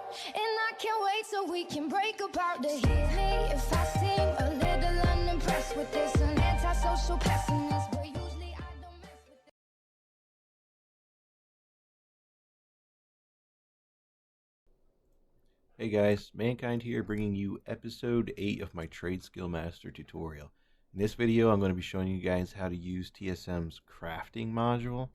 I can't wait till we can break apart to hear me if I seem a little unimpressed with this. An antisocial pessimist, but usually I don't mess with it. Hey guys, Mankind here bringing you episode 8 of my Trade Skill Master tutorial. In this video I'm going to be showing you guys how to use TSM's crafting module.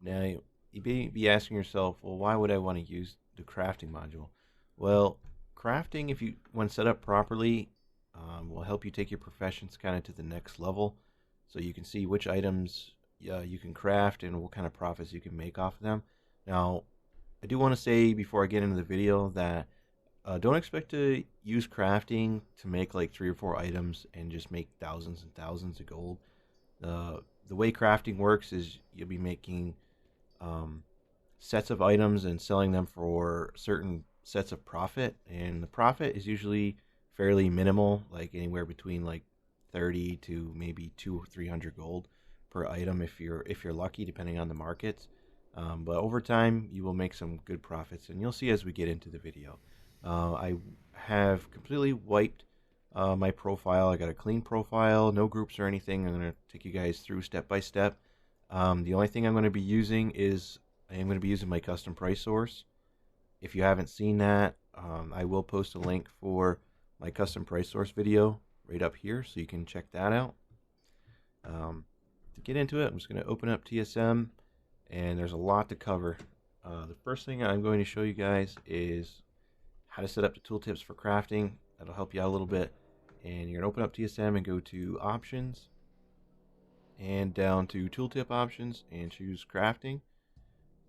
Now you may be asking yourself, well, why would I want to use the crafting module? Well, crafting, if you when set up properly, will help you take your professions kind of to the next level, so you can see which items you can craft and what kind of profits you can make off of them. Now I do want to say before I get into the video that don't expect to use crafting to make like 3 or 4 items and just make thousands and thousands of gold. The way crafting works is you'll be making sets of items and selling them for certain sets of profit, and the profit is usually fairly minimal, like anywhere between like 30 to maybe 2 or 300 gold per item if you're lucky, depending on the markets. But over time you will make some good profits, and you'll see as we get into the video. I have completely wiped my profile. I got a clean profile, no groups or anything. I'm going to take you guys through step by step. The only thing I'm going to be using is my custom price source. If you haven't seen that, I will post a link for my custom price source video right up here, so you can check that out. To get into it, I'm just going to open up TSM, and there's a lot to cover. The first thing I'm going to show you guys is how to set up the tooltips for crafting. That'll help you out a little bit. And you're going to open up TSM and go to options and down to tooltip options and choose crafting.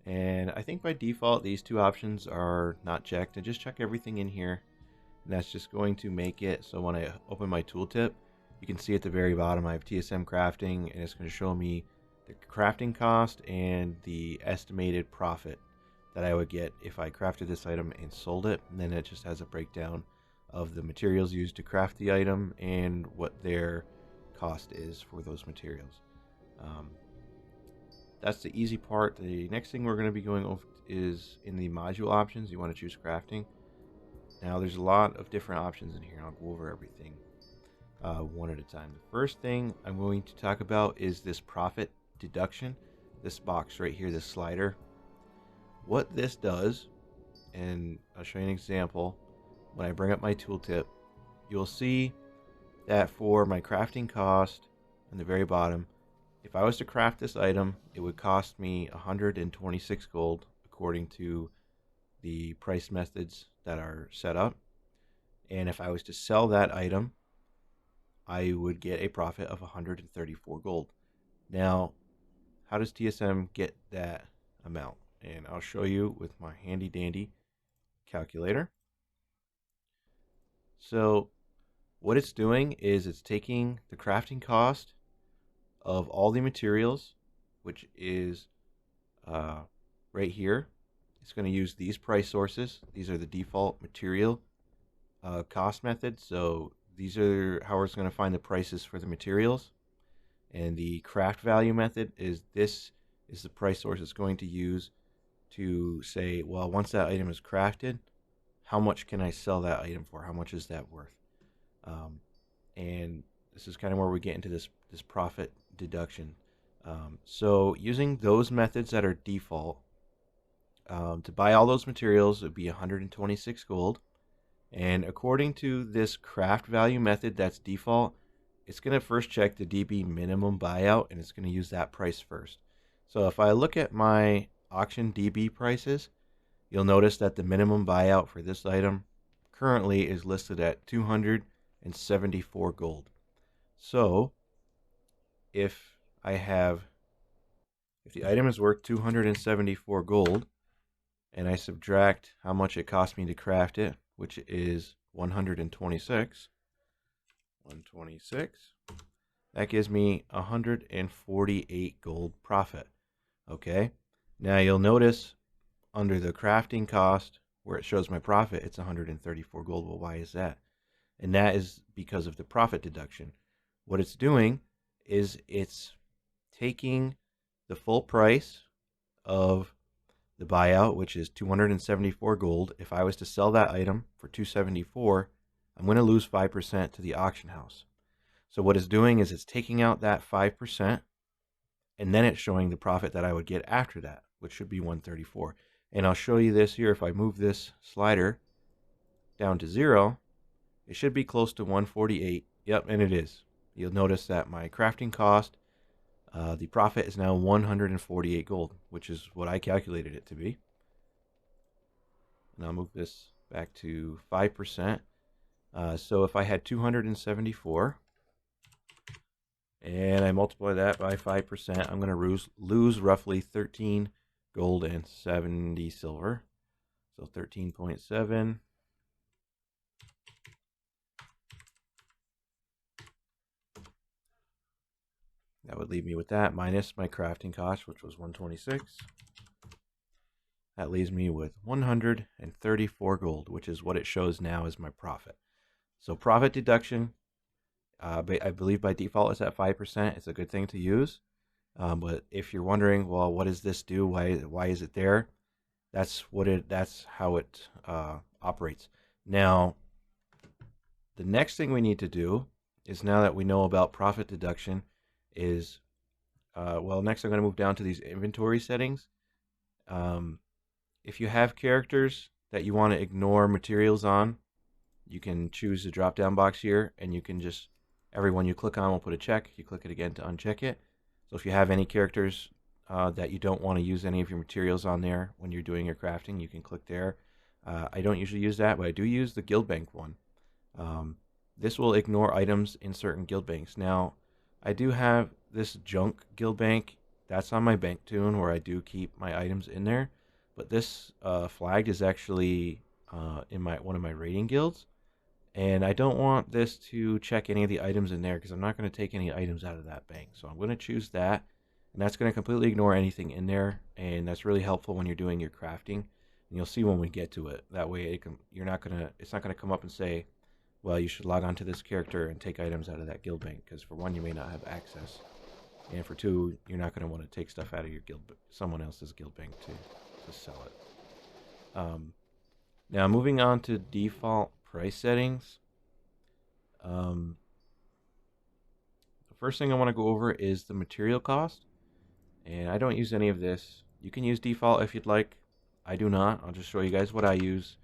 And I think by default these two options are not checked, and just check everything in here, and that's just going to make it so when I open my tooltip, you can see at the very bottom I have TSM crafting, and it's going to show me the crafting cost and the estimated profit that I would get if I crafted this item and sold it. And then it just has a breakdown of the materials used to craft the item and what their cost is for those materials. That's the easy part. The next thing we're going to be going over is in the module options. You want to choose crafting. Now there's a lot of different options in here. I'll go over everything one at a time. The first thing I'm going to talk about is this profit deduction. This box right here, this slider. What this does, and I'll show you an example. When I bring up my tooltip, you'll see that for my crafting cost on the very bottom, if I was to craft this item, it would cost me 126 gold according to the price methods that are set up. And if I was to sell that item, I would get a profit of 134 gold. Now, how does TSM get that amount? And I'll show you with my handy dandy calculator. So what it's doing is it's taking the crafting cost of all the materials, which is right here. It's going to use these price sources. These are the default material cost methods. So these are how it's going to find the prices for the materials. And the craft value method is the price source it's going to use to say, well, once that item is crafted, how much can I sell that item for? How much is that worth? And this is kind of where we get into this profit deduction. So using those methods that are default, to buy all those materials, it would be 126 gold. And according to this craft value method that's default, it's going to first check the DB minimum buyout, and it's going to use that price first. So if I look at my auction DB prices, you'll notice that the minimum buyout for this item currently is listed at 274 gold. So if the item is worth 274 gold, and I subtract how much it cost me to craft it, which is 126, that gives me 148 gold profit. Okay, now you'll notice under the crafting cost where it shows my profit, it's 134 gold. Well, why is that? And that is because of the profit deduction. What it's doing is it's taking the full price of the buyout, which is 274 gold. If I was to sell that item for 274, I'm going to lose 5% to the auction house. So what it's doing is it's taking out that 5%, and then it's showing the profit that I would get after that, which should be 134. And I'll show you this here. If I move this slider down to 0, it should be close to 148. Yep, and it is. You'll notice that my crafting cost, the profit is now 148 gold, which is what I calculated it to be. And I'll move this back to 5%. So if I had 274 and I multiply that by 5%, I'm going to lose roughly 13 gold and 70 silver. So 13.7. That would leave me with that minus my crafting cost, which was 126. That leaves me with 134 gold, which is what it shows now as my profit. So profit deduction, I believe by default is at 5%. It's a good thing to use. But if you're wondering, well, what does this do? Why is it there? That's how it operates. Now, the next thing we need to do is, now that we know about profit deduction, is next I'm going to move down to these inventory settings. If you have characters that you want to ignore materials on, you can choose the drop down box here, and you can just, every one you click on will put a check. You click it again to uncheck it. So if you have any characters that you don't want to use any of your materials on there when you're doing your crafting, you can click there. I don't usually use that, but I do use the guild bank one. This will ignore items in certain guild banks. Now, I do have this junk guild bank. That's on my bank tune where I do keep my items in there. But this flagged is actually in one of my raiding guilds. And I don't want this to check any of the items in there because I'm not going to take any items out of that bank. So I'm going to choose that. And that's going to completely ignore anything in there. And that's really helpful when you're doing your crafting. And you'll see when we get to it. That way it's not going to come up and say, well, you should log on to this character and take items out of that guild bank, because for one, you may not have access, and for two, you're not going to want to take stuff out of your someone else's guild bank to sell it. Now, moving on to default price settings. The first thing I want to go over is the material cost, and I don't use any of this. You can use default if you'd like. I do not. I'll just show you guys what I use.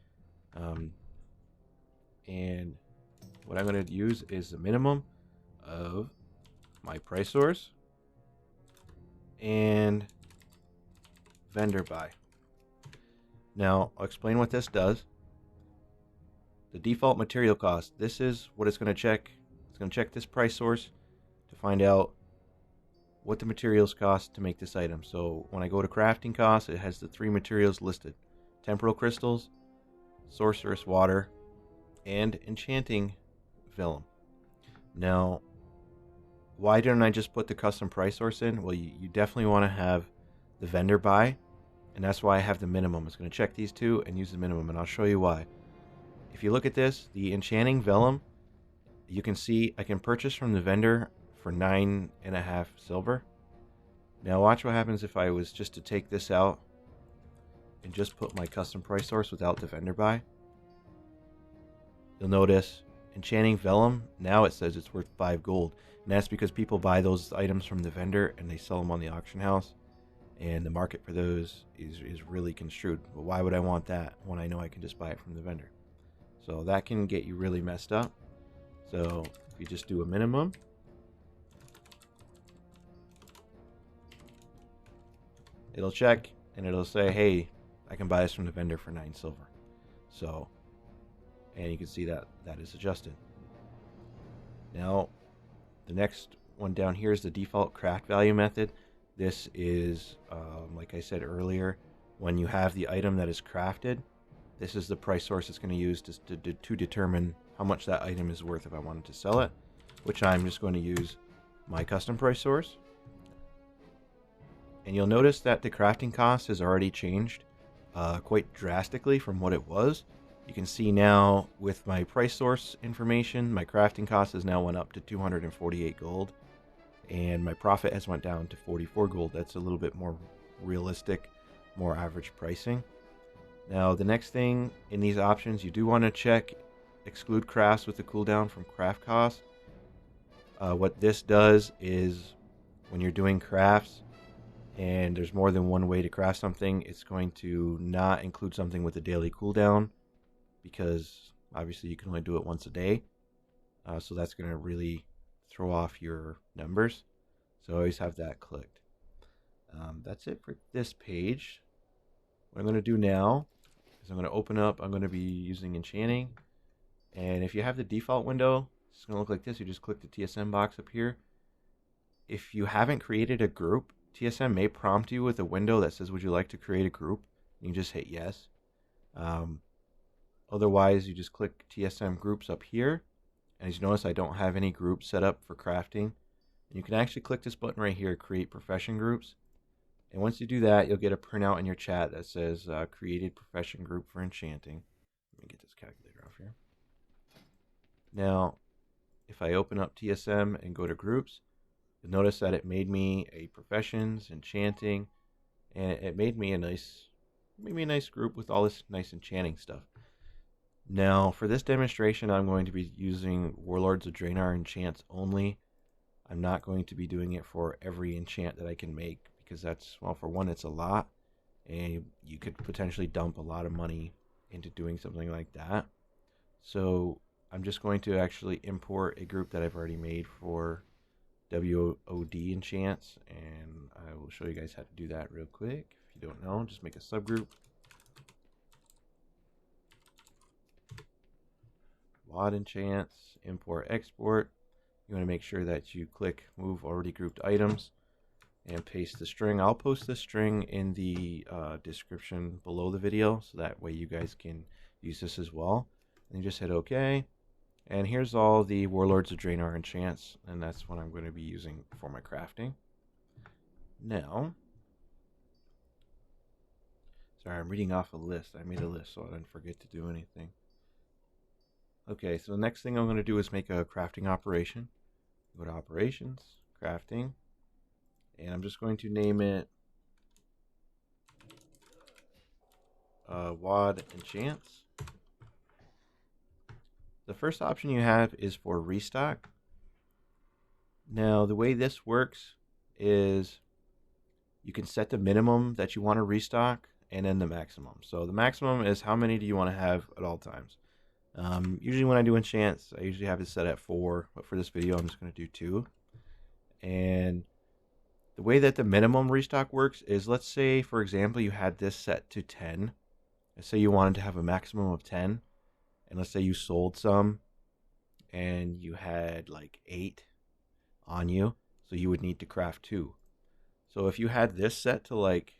And what I'm going to use is the minimum of my price source and VendorBuy. Now, I'll explain what this does. The default material cost, this is what it's going to check. It's going to check this price source to find out what the materials cost to make this item. So when I go to crafting costs, it has the 3 materials listed: temporal crystals, sorcerous water, and enchanting vellum. Now, why didn't I just put the custom price source in? Well, you definitely want to have the VendorBuy, and that's why I have the minimum. It's going to check these two and use the minimum, and I'll show you why. If you look at this, the enchanting vellum, you can see I can purchase from the vendor for 9.5 silver. Now watch what happens if I was just to take this out and just put my custom price source without the VendorBuy. You'll notice enchanting vellum, now it says it's worth 5 gold. And that's because people buy those items from the vendor and they sell them on the auction house. And the market for those is really construed. But why would I want that when I know I can just buy it from the vendor? So that can get you really messed up. So if you just do a minimum, it'll check and it'll say, hey, I can buy this from the vendor for 9 silver. So, and you can see that is adjusted. Now, the next one down here is the default craft value method. This is, like I said earlier, when you have the item that is crafted, this is the price source it's going to use to determine how much that item is worth if I wanted to sell it, which I'm just going to use my custom price source. And you'll notice that the crafting cost has already changed quite drastically from what it was. You can see now with my price source information, my crafting cost has now went up to 248 gold. And my profit has went down to 44 gold. That's a little bit more realistic. more average pricing. Now the next thing in these options, you do want to check exclude crafts with the cooldown from craft cost. What this does is when you're doing crafts and there's more than one way to craft something, it's going to not include something with a daily cooldown because obviously you can only do it once a day. So that's going to really throw off your numbers. So always have that clicked. That's it for this page. What I'm going to do now is I'm going to open up, I'm going to be using enchanting. And if you have the default window, it's going to look like this. You just click the TSM box up here. If you haven't created a group, TSM may prompt you with a window that says, would you like to create a group? You can just hit yes. Otherwise, you just click TSM groups up here. And as you notice, I don't have any groups set up for crafting. And you can actually click this button right here, create profession groups. And once you do that, you'll get a printout in your chat that says created profession group for enchanting. Let me get this calculator off here. Now, if I open up TSM and go to groups, you'll notice that it made me a professions, enchanting, and it made me a nice group with all this nice enchanting stuff. Now, for this demonstration, I'm going to be using Warlords of Draenor enchants only. I'm not going to be doing it for every enchant that I can make because that's, well, for one, it's a lot, and you could potentially dump a lot of money into doing something like that. So I'm just going to actually import a group that I've already made for WoD Enchants, and I will show you guys how to do that real quick. If you don't know, just make a subgroup. WoD Enchants, import, export. You want to make sure that you click move already grouped items and paste the string. I'll post the string in the description below the video, so that way you guys can use this as well. And just hit OK. And here's all the Warlords of Draenor enchants, and that's what I'm going to be using for my crafting. Now, sorry, I'm reading off a list. I made a list so I didn't forget to do anything. Okay, so the next thing I'm going to do is make a crafting operation. Go to operations, crafting, and I'm just going to name it WoD Enchants. The first option you have is for restock. Now, the way this works is you can set the minimum that you want to restock and then the maximum. So the maximum is how many do you want to have at all times. Usually when I do enchants, I usually have it set at 4, but for this video I'm just going to do 2. And the way that the minimum restock works is, let's say for example you had this set to 10. Let's say you wanted to have a maximum of 10, and let's say you sold some and you had like 8 on you, so you would need to craft 2. So if you had this set to like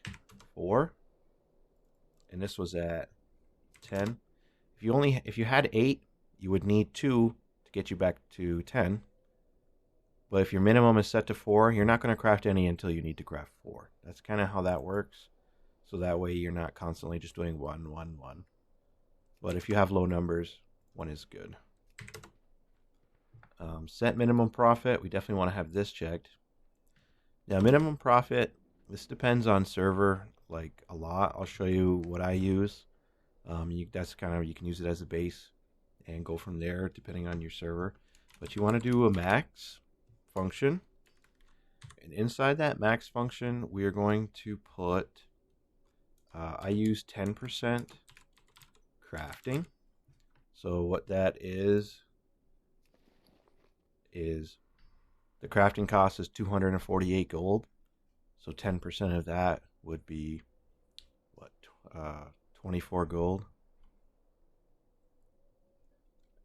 4 and this was at 10, if you had 8, you would need 2 to get you back to 10. But if your minimum is set to 4, you're not going to craft any until you need to craft 4. That's kind of how that works. So that way you're not constantly just doing 1, 1, 1. But if you have low numbers, 1 is good. Set minimum profit. We definitely want to have this checked. Now minimum profit, this depends on server like a lot. I'll show you what I use. That's kind of, you can use it as a base and go from there depending on your server. But you want to do a max function, and inside that max function we are going to put I use 10% crafting. So what that is the crafting cost is 248 gold. So 10% of that would be what, 24 gold,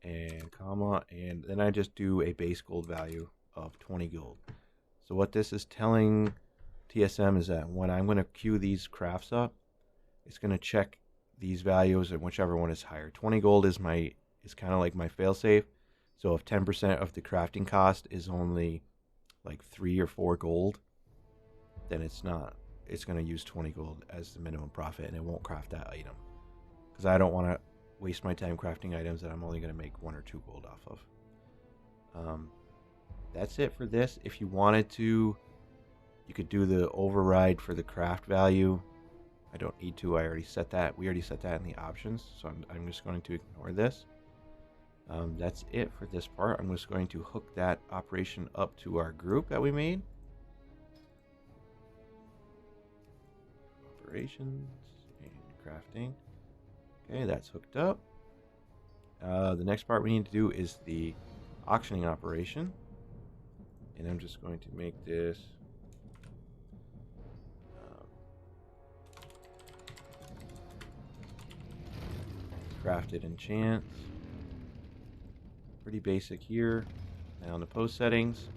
and comma, and then I just do a base gold value of 20 gold. So what this is telling TSM is that when I'm going to queue these crafts up, it's going to check these values and whichever one is higher. 20 gold is kind of like my failsafe. So if 10% of the crafting cost is only like 3 or 4 gold, then it's not. It's going to use 20 gold as the minimum profit, and it won't craft that item because I don't want to waste my time crafting items that I'm only going to make 1 or 2 gold off of. That's it for this. If you wanted to, you could do the override for the craft value. I don't need to. I already set that. We already set that in the options, so I'm just going to ignore this. That's it for this part. I'm just going to hook that operation up to our group that we made. Operations and crafting. Okay, that's hooked up. The next part we need to do is the auctioning operation. And I'm just going to make this crafted enchants. Pretty basic here. Now in the post settings,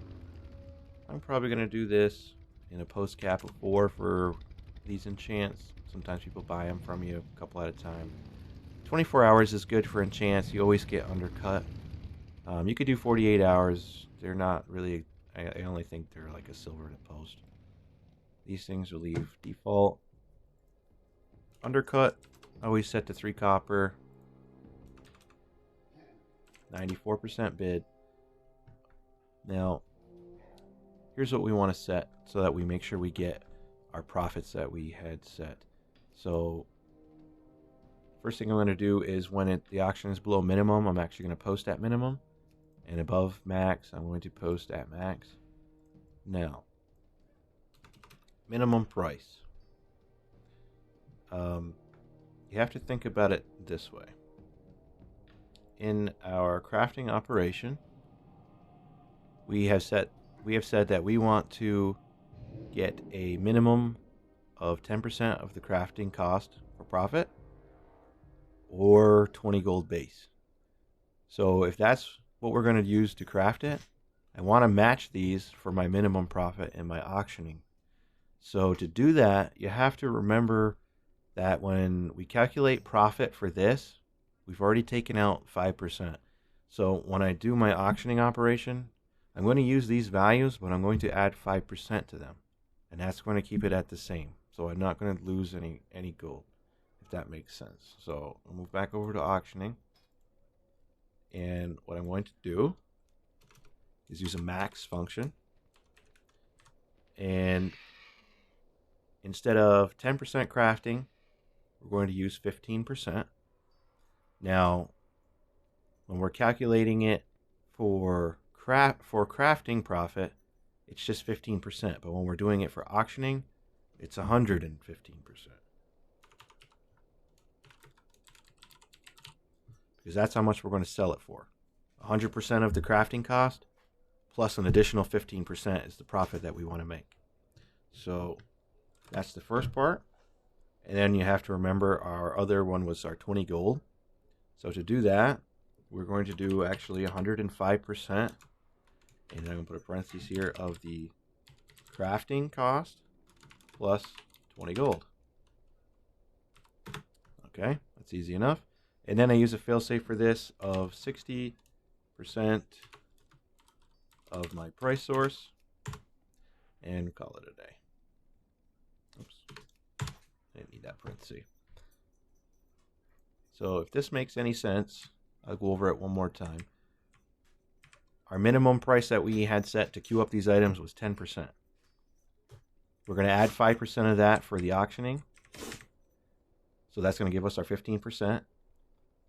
I'm probably going to do this in a post cap of 4 for these enchants. Sometimes people buy them from you a couple at a time. 24 hours is good for enchants. You always get undercut. You could do 48 hours. They're not really, I only think they're like a silver to post. These things will leave default. Undercut, always set to 3 copper. 94% bid. Now, here's what we want to set so that we make sure we get our profits that we had set. So, first thing I'm going to do is when the auction is below minimum, I'm actually going to post at minimum. And above max, I'm going to post at max. Now, minimum price. You have to think about it this way. In our crafting operation, we have said that we want to get a minimum of 10% of the crafting cost for profit, or 20 gold base. So if that's what we're going to use to craft it, I want to match these for my minimum profit in my auctioning. So to do that, you have to remember that when we calculate profit for this, we've already taken out 5%. So when I do my auctioning operation, I'm going to use these values, but I'm going to add 5% to them. And that's going to keep it at the same. So I'm not going to lose any gold, if that makes sense. So I'll move back over to auctioning. And what I'm going to do is use a max function. And instead of 10% crafting, we're going to use 15%. Now, when we're calculating it for crafting profit, it's just 15%. But when we're doing it for auctioning, it's 115%. Because that's how much we're going to sell it for. 100% of the crafting cost plus an additional 15% is the profit that we want to make. So that's the first part. And then you have to remember our other one was our 20 gold. So to do that, we're going to do actually 105%. And I'm going to put a parenthesis here of the crafting cost plus 20 gold. Okay, that's easy enough. And then I use a failsafe for this of 60% of my price source and call it a day. Oops, I didn't need that parenthesis. So if this makes any sense, I'll go over it one more time. Our minimum price that we had set to queue up these items was 10%. We're going to add 5% of that for the auctioning. So that's going to give us our 15%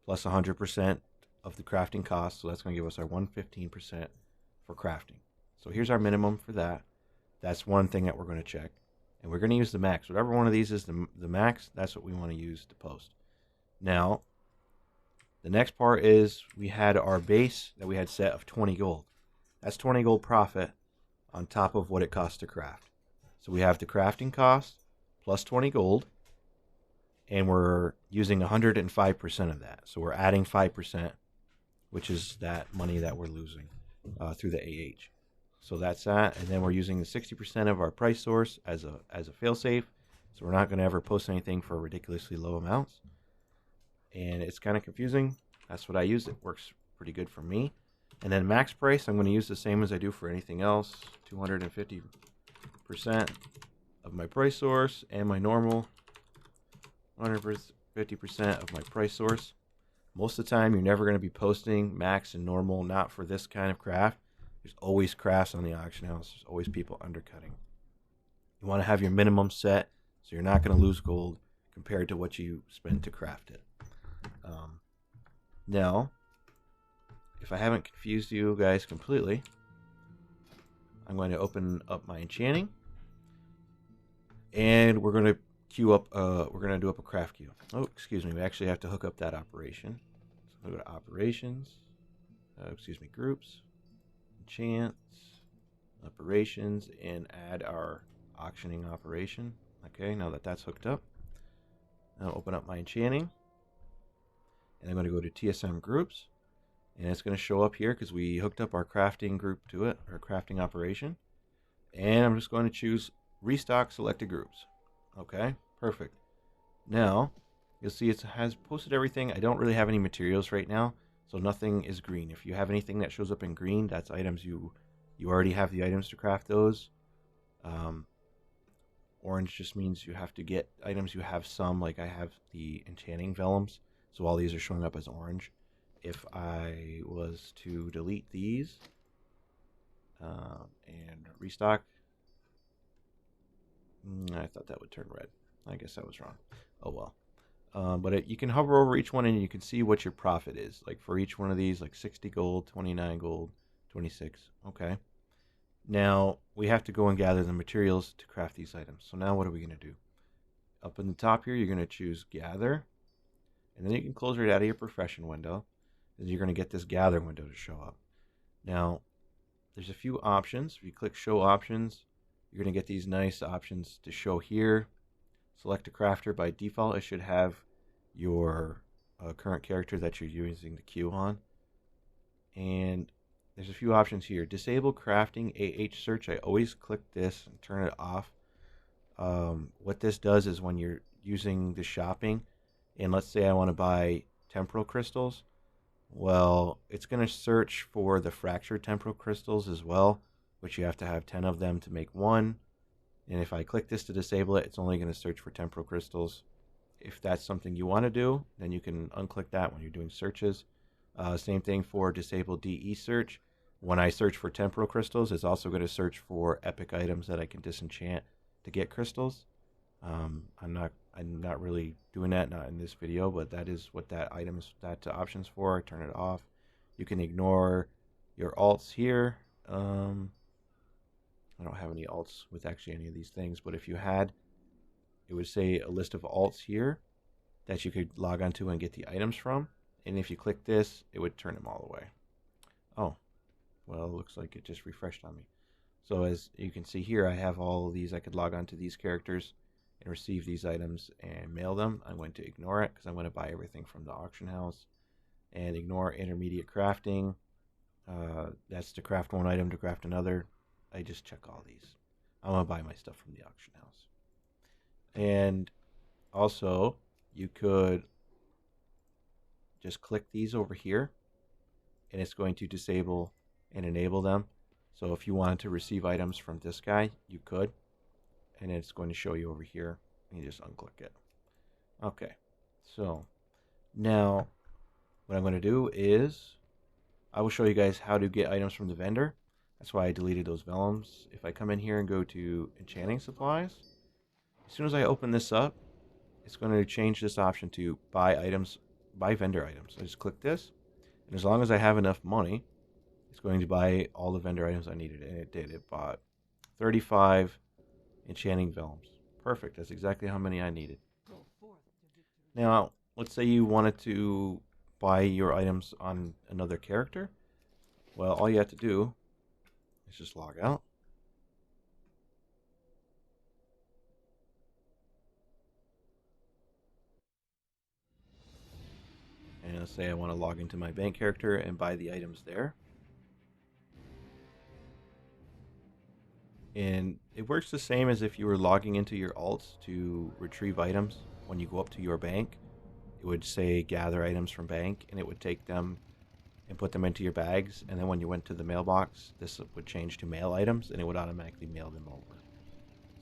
plus 100% of the crafting cost. So that's going to give us our 115% for crafting. So here's our minimum for that. That's one thing that we're going to check. And we're going to use the max. Whatever one of these is the max, that's what we want to use to post. Now, the next part is we had our base that we had set of 20 gold. That's 20 gold profit on top of what it costs to craft. So we have the crafting cost plus 20 gold, and we're using 105% of that. So we're adding 5%, which is that money that we're losing through the AH. So that's that, and then we're using the 60% of our price source as a failsafe. So we're not going to ever post anything for ridiculously low amounts. And it's kind of confusing. That's what I use. It works pretty good for me. And then max price, I'm going to use the same as I do for anything else. 250% of my price source and my normal 150% of my price source. Most of the time, you're never going to be posting max and normal, not for this kind of craft. There's always crafts on the auction house. There's always people undercutting. You want to have your minimum set so you're not going to lose gold. compared to what you spend to craft it. Now, if I haven't confused you guys completely, I'm going to open up my enchanting, and we're going to queue up. We're going to do up a craft queue. Oh, excuse me. We actually have to hook up that operation. So go to operations. Groups, enchants, operations, and add our auctioning operation. Okay, now that that's hooked up, now open up my enchanting, and I'm going to go to TSM groups, and it's going to show up here because we hooked up our crafting group to it, our crafting operation, and I'm just going to choose Restock selected groups. Okay, perfect. Now you'll see it has posted everything. I don't really have any materials right now, so nothing is green. If you have anything that shows up in green, that's items you already have the items to craft those. Orange just means you have to get items you have some, like I have the enchanting vellums, so all these are showing up as orange. If I was to delete these and restock, I thought that would turn red. I guess I was wrong. Oh well. But you can hover over each one and you can see what your profit is. Like for each one of these, like 60 gold, 29 gold, 26. Okay. Now we have to go and gather the materials to craft these items. So now what are we going to do? Up in the top here, you're going to choose gather. And then you can close right out of your profession window. And you're going to get this gather window to show up. Now, there's a few options. If you click show options, you're going to get these nice options to show here. Select a crafter. By default, it should have your current character that you're using the queue on. And there's a few options here. Disable crafting AH search. I always click this and turn it off. What this does is when you're using the shopping, and let's say I want to buy temporal crystals, well, it's going to search for the fractured temporal crystals as well, which you have to have 10 of them to make one. And if I click this to disable it, it's only going to search for temporal crystals. If that's something you want to do, then you can unclick that when you're doing searches. Same thing for disable DE search. When I search for temporal crystals, it's also going to search for epic items that I can disenchant to get crystals. I'm not really doing that, not in this video, but that is what that option's for. I turn it off. You can ignore your alts here. I don't have any alts with actually any of these things, but if you had, it would say a list of alts here that you could log onto and get the items from. And if you click this, it would turn them all away. Oh, well, it looks like it just refreshed on me. So as you can see here, I have all of these. I could log onto these characters and receive these items and mail them. I'm going to ignore it because I'm going to buy everything from the auction house. And ignore intermediate crafting. That's to craft one item to craft another. I just check all these. I'm going to buy my stuff from the auction house. And also, you could just click these over here, and it's going to disable and enable them. So if you wanted to receive items from this guy, you could. And it's going to show you over here. And you just unclick it. Okay. So now what I'm going to do is I will show you guys how to get items from the vendor. That's why I deleted those vellums. If I come in here and go to enchanting supplies, as soon as I open this up, it's going to change this option to buy items, buy vendor items. I just click this, and as long as I have enough money, it's going to buy all the vendor items I needed, and it did. It bought 35 enchanting vellums. Perfect. That's exactly how many I needed. Now, let's say you wanted to buy your items on another character. Well, all you have to do is just log out. And let's say I want to log into my bank character and buy the items there. And it works the same as if you were logging into your alts to retrieve items. When you go up to your bank, it would say gather items from bank, and it would take them and put them into your bags. And then when you went to the mailbox, this would change to mail items, and it would automatically mail them over.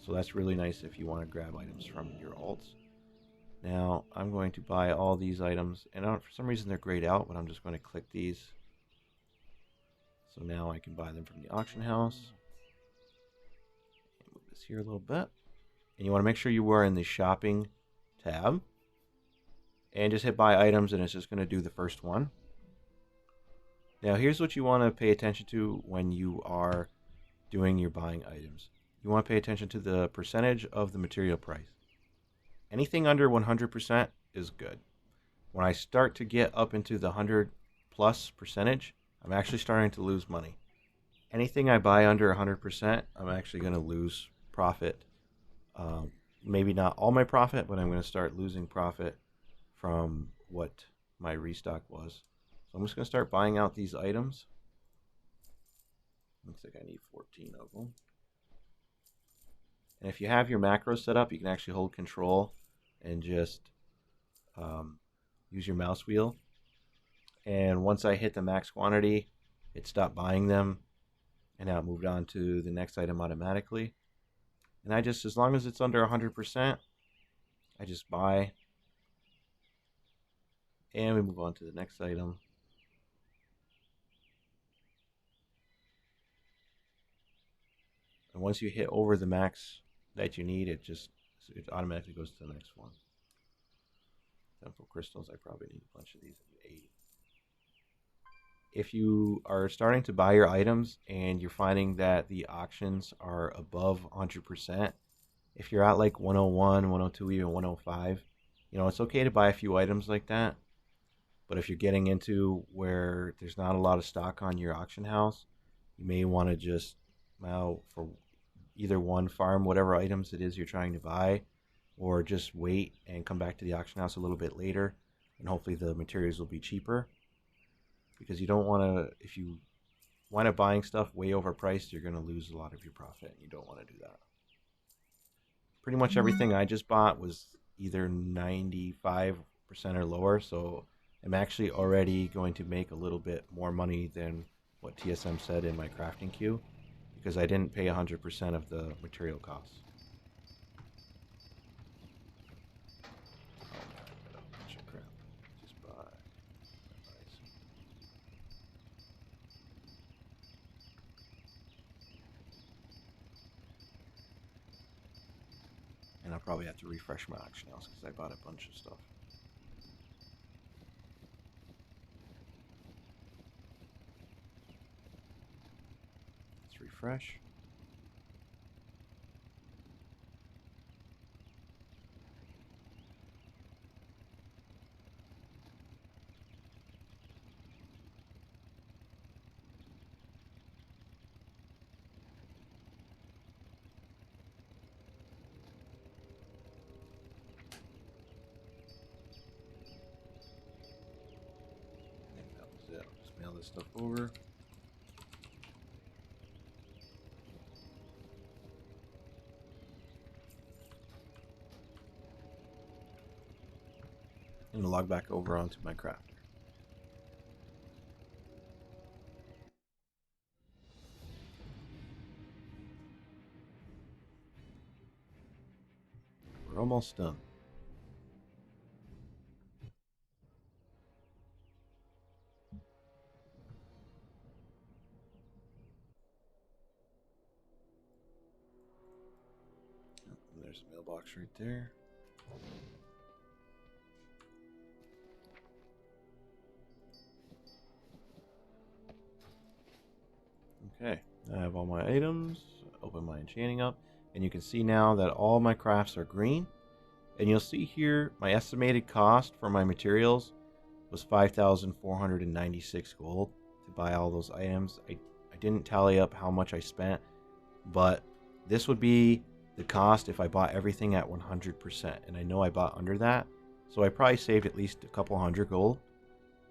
So that's really nice if you want to grab items from your alts. Now I'm going to buy all these items, and for some reason they're grayed out, but I'm just going to click these. So now I can buy them from the auction house. Move this here a little bit. And you want to make sure you are in the shopping tab and just hit buy items, and it's just going to do the first one. Now here's what you want to pay attention to when you are doing your buying items. You want to pay attention to the percentage of the material price. Anything under 100% is good. When I start to get up into the 100+ percentage, I'm actually starting to lose money. Anything I buy under 100%, I'm actually going to lose profit. Maybe not all my profit, but I'm going to start losing profit from what my restock was. So I'm just going to start buying out these items. Looks like I need 14 of them. And if you have your macros set up, you can actually hold control and just use your mouse wheel. And once I hit the max quantity, it stopped buying them, and now it moved on to the next item automatically. And I just, as long as it's under 100%, I just buy. And we move on to the next item. And once you hit over the max that you need, it automatically goes to the next one. Temple crystals, I probably need a bunch of these. 80. If you are starting to buy your items and you're finding that the auctions are above 100%, if you're at like 101, 102, even 105, it's okay to buy a few items like that. But if you're getting into where there's not a lot of stock on your auction house, you may want to just, for either one, farm whatever items it is you're trying to buy, or just wait and come back to the auction house a little bit later, and hopefully the materials will be cheaper. Because you don't want to, if you wind up buying stuff way overpriced, you're going to lose a lot of your profit. You don't want to do that. Pretty much everything I just bought was either 95% or lower, so I'm actually already going to make a little bit more money than what TSM said in my crafting queue, because I didn't pay 100% of the material costs. And I'll probably have to refresh my auction house because I bought a bunch of stuff. Let's refresh. Mail this stuff over. And log back over onto my crafter. We're almost done. There's a mailbox right there. Okay, I have all my items. Open my enchanting up, and you can see now that all my crafts are green. And you'll see here my estimated cost for my materials was 5,496 gold to buy all those items. I didn't tally up how much I spent, but this would be the cost if I bought everything at 100%. And I know I bought under that, so I probably saved at least a couple hundred gold.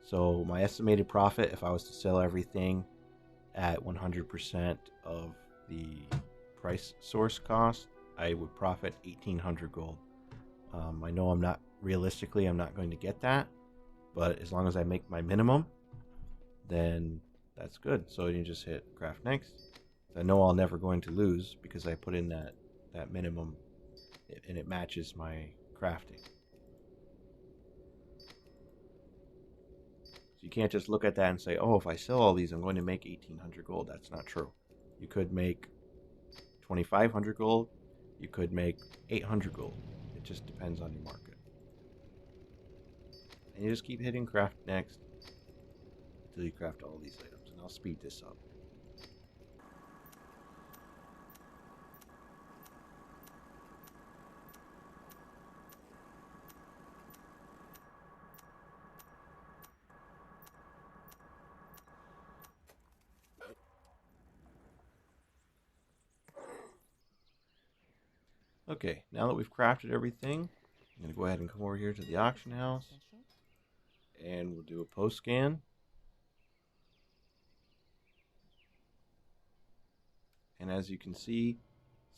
So my estimated profit, if I was to sell everything at 100% of the price source cost, I would profit 1,800 gold. I know I'm not going to get that, but as long as I make my minimum, then that's good. So you just hit craft next. I know I'll never going to lose because I put in that minimum, and it matches my crafting. So you can't just look at that and say, oh, if I sell all these, I'm going to make 1,800 gold. That's not true. You could make 2,500 gold. You could make 800 gold. It just depends on your market. And you just keep hitting craft next until you craft all these items. And I'll speed this up. Okay, now that we've crafted everything, I'm going to go ahead and come over here to the auction house. And we'll do a post scan. And as you can see,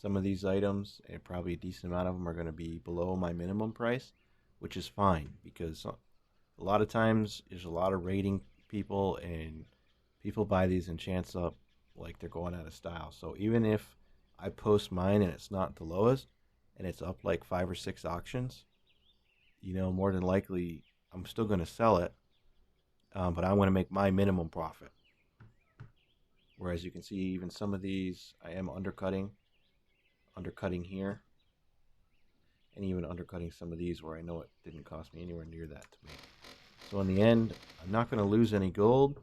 some of these items, and probably a decent amount of them, are going to be below my minimum price, which is fine because a lot of times there's a lot of raiding people and people buy these enchants up like they're going out of style. So even if I post mine and it's not the lowest and it's up like 5 or 6 auctions, you know, more than likely I'm still going to sell it, but I'm going to make my minimum profit. Whereas you can see even some of these I am undercutting here, and even undercutting some of these where I know it didn't cost me anywhere near that to make. So in the end, I'm not going to lose any gold.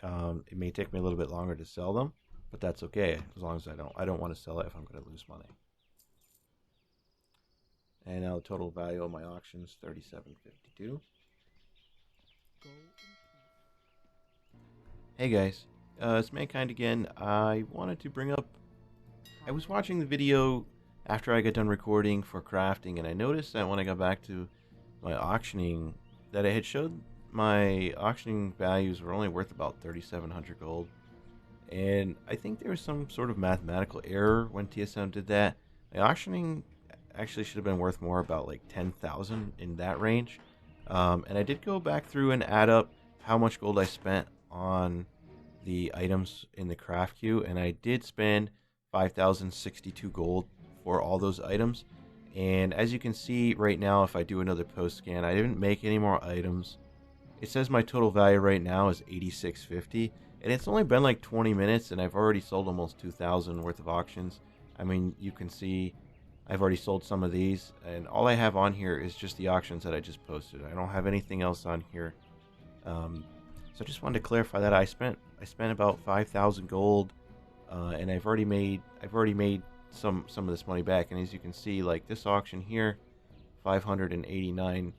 It may take me a little bit longer to sell them, but that's okay as long as I don't want to sell it if I'm going to lose money. And now the total value of my auction is $37.52. Hey guys, it's Mankind again. I wanted to bring up, I was watching the video after I got done recording for crafting, and I noticed that when I got back to my auctioning, that it had showed my auctioning values were only worth about 3,700 gold. And I think there was some sort of mathematical error when TSM did that. My auctioning actually should have been worth more, about like 10,000 in that range. And I did go back through and add up how much gold I spent on the items in the craft queue, and I did spend 5,062 gold for all those items. And as you can see right now, if I do another post scan, I didn't make any more items. It says my total value right now is 86.50, and it's only been like 20 minutes and I've already sold almost 2,000 worth of auctions. I mean, you can see I've already sold some of these, and all I have on here is just the auctions that I just posted. I don't have anything else on here. So I just wanted to clarify that I spent about 5,000 gold, and I've already made some of this money back. And as you can see, like this auction here, 589.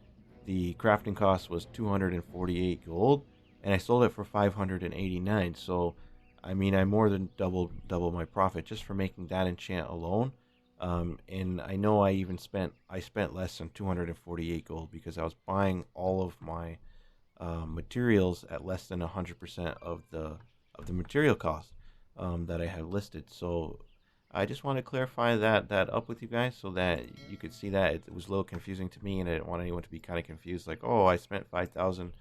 The crafting cost was 248 gold, and I sold it for 589. So, I mean, I more than doubled my profit just for making that enchant alone. And I know I spent less than 248 gold because I was buying all of my materials at less than 100% of the material cost that I had listed. So I just want to clarify that up with you guys so that you could see that it was a little confusing to me, and I didn't want anyone to be kind of confused, like, oh, I spent 5,000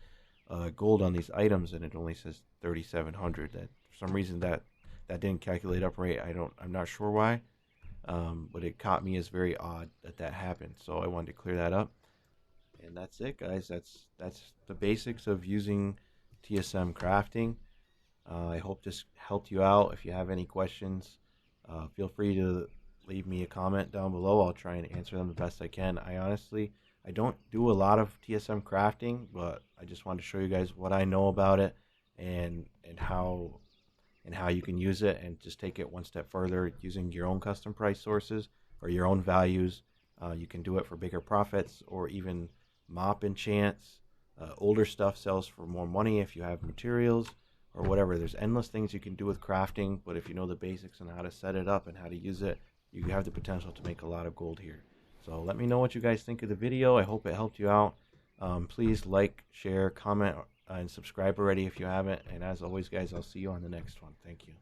gold on these items and it only says 3,700. That for some reason that didn't calculate up right. I'm not sure why, but it caught me as very odd that happened. So I wanted to clear that up. And that's it, guys. That's the basics of using TSM crafting. I hope this helped you out. If you have any questions, feel free to leave me a comment down below. I'll try and answer them the best I can. I don't do a lot of TSM crafting, but I just wanted to show you guys what I know about it and how you can use it, and just take it one step further using your own custom price sources or your own values. You can do it for bigger profits, or even mop enchants. Older stuff sells for more money if you have materials or whatever. There's endless things you can do with crafting, but if you know the basics and how to set it up and how to use it, you have the potential to make a lot of gold here. So let me know what you guys think of the video. I hope it helped you out. Please like, share, comment, and subscribe already if you haven't. And as always, guys, I'll see you on the next one. Thank you.